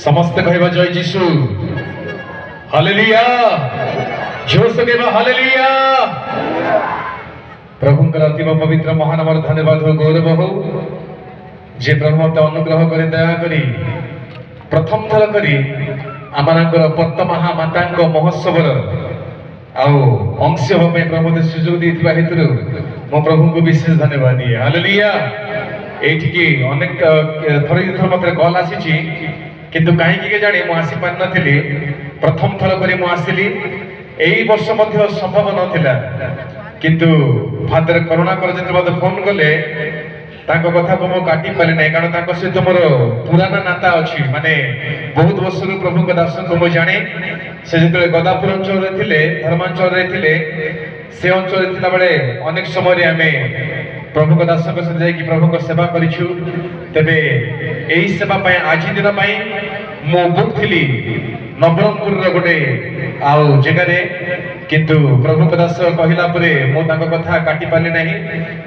समस्त कहवा जय जीशु हालेलुया जोर से कहवा हालेलुया। प्रभुंकर अतीव पवित्र महानामर धन्यवाद हो गौरव हो जे प्रभु मत अनुग्रह करे दया करी प्रथम थर करी आमानकर पत्तमहा मातांक महोत्सवर आउ अंश होमे प्रभु मते सुयोग देथिबा हेतु मो प्रभु को विशेष धन्यवाद दिए हालेलुया। एठिकी अनेक थर मते कॉल आसीची किंतु कहीं के जाने मु आसी पार नथिली प्रथम थर करी मु आसिली एई वर्ष मध्ये संभव नथिला किंतु फादर करुणा कर जते मते फोन कले तांको कथा को मु काटी पाले नै कारण तांको सहित मोर पुराना नाता अछि माने बहुत वर्ष रो प्रभु के दर्शन को मु जाने से जते गदापुर अंचल रे थिले धर्मांचल रे थिले से अंचल रे थिला बेले अनेक समय रे हमें प्रभु के दर्शन को से जाय कि प्रभु को सेवा करिछु तबे एई सेवा पय आजि दिन पय मु बुक थिली नवरंगपुर रो गोटे आउ जगह रे किंतु प्रभु के दास कहिला परे मो तांको कथा काटी पाले नाही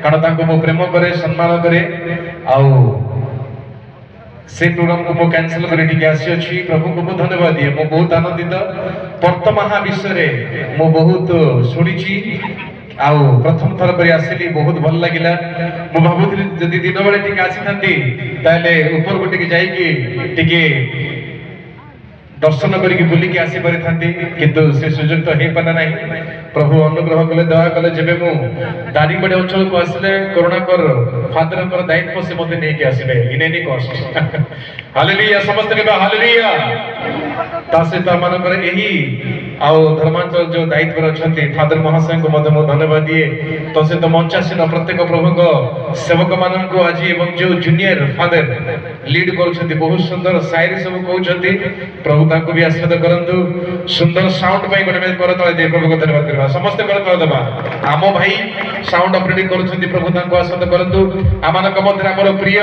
कारण तांको मो प्रेम करे सम्मान करे आउ से प्रोग्राम को मो कैंसिल करे ठीक आसी अछि प्रभु को धन्यवाद दिए मो बहुत आनंदित वर्तमान विषय रे मो बहुत सुनिछि आउ प्रथम थर पर आसिली बहुत भल लागिला मो भाबुथि जदि दिन बेले ठीक आसी थांती ताले ऊपर गोटे के जाई कि टिके दर्शन करिक बुलिक आसी पारि थांती किंतु से सुयोग तो हे पाना नहीं प्रभु अनुग्रह कले दया कले जेबे मु दारिंगबाड़ी अंचल को आसले करुणा कर फादर कर दायित्व से मते नै के आसीबे इन एनी कॉस्ट हालेलुया समस्त के हालेलुया तासे त मान करे एही आउ धर्मांचल जो दायित्व रछंती फादर महाशय को मते मो धन्यवाद दिए तो से तो मंचासीन प्रत्येक प्रभु को सेवक मानन को आज एवं जो जूनियर फादर लीड करछंती बहुत सुंदर शायरी सब कहउछंती प्रभु ताको भी आशीर्वाद करंतु सुंदर साउंड पई गोटे कर तळे दे प्रभु को धन्यवाद करबा समस्त कर तळे देबा आमो भाई साउंड ऑपरेटिंग करछंती प्रभु ताको आशीर्वाद करंतु आमानक मध्य हमर प्रिय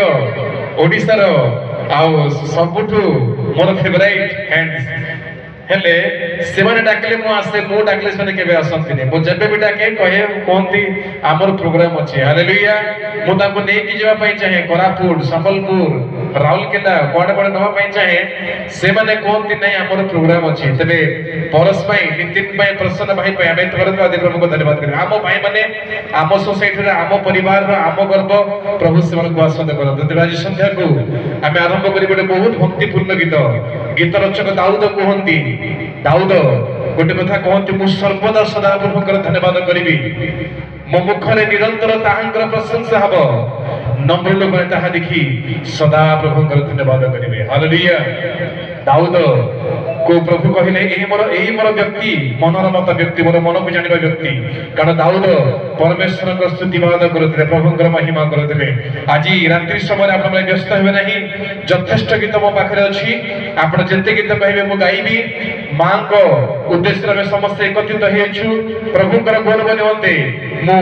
ओडिसा रो आउ सबुठु मोर फेवरेट हैंड्स हेले सेमाने डाकले मु आसे मु डाकले सेने केबे आसंतिने मु जेबे भी डाके कहे कोनती हमर प्रोग्राम अछि हालेलुया मु ताको नै कि जेबा पई चाहे कोरापुट संबलपुर राउरकेला कोडे कोडे नवा पई चाहे सेमाने कोनती नै हमर प्रोग्राम अछि तबे परस पई नितिन पई प्रसन्न भाई पई हमें तुरंत आदि प्रभु को धन्यवाद करे आमो भाई माने आमो सोसाइटी रे आमो परिवार रो आमो गर्व प्रभु सेवन को आशीर्वाद करत तबे आज संध्या को हमें आरंभ करी गोटे बहुत भक्तिपूर्ण गीत रचक दाऊद कहंती दाऊद गोटे कथा कहंती मु सर्वदा सदा प्रभुकर धन्यवाद करिबी मो मुखरे निरंतर ताहांकर प्रशंसा हबो नम्र लोक ताहा देखि सदा प्रभुकर धन्यवाद करिबे हालेलुया। दाऊद को प्रभु कहले एही मोर व्यक्ति मनोरमत व्यक्ति मोर मन को जानिबा व्यक्ति कारण दाऊद परमेश्वर को स्तुतिवाद करथले प्रभुकर महिमा करथले आज रात्रि समय आपण व्यस्त हेबे नाही यथेष्ट गीत मो पाखरे अछि आपण जते गीत कहबे मो गाइबी मां को उद्देश्य में समस्त एकत्रित हेछु प्रभुकर गौरव निमंते मो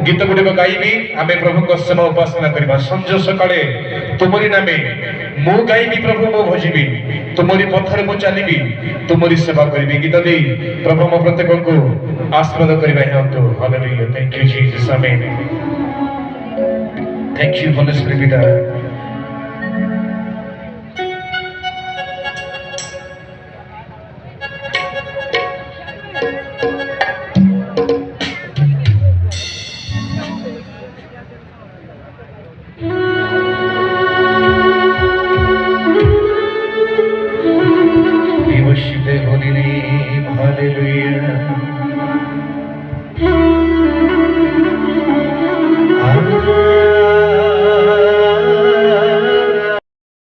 गीत गुडी को गाइबी आमे प्रभु को सेवा उपासना करबा संजो सकाळे तुमरी नामे मो गाइबी प्रभु मो भजिबी तुमरी पथर मो चलीबी तुमरी सेवा करबी गीत दे प्रभु मो प्रत्येक को आशीर्वाद करबा हेतु hallelujah thank you Jesus amen thank you Holi spirit holy name hallelujah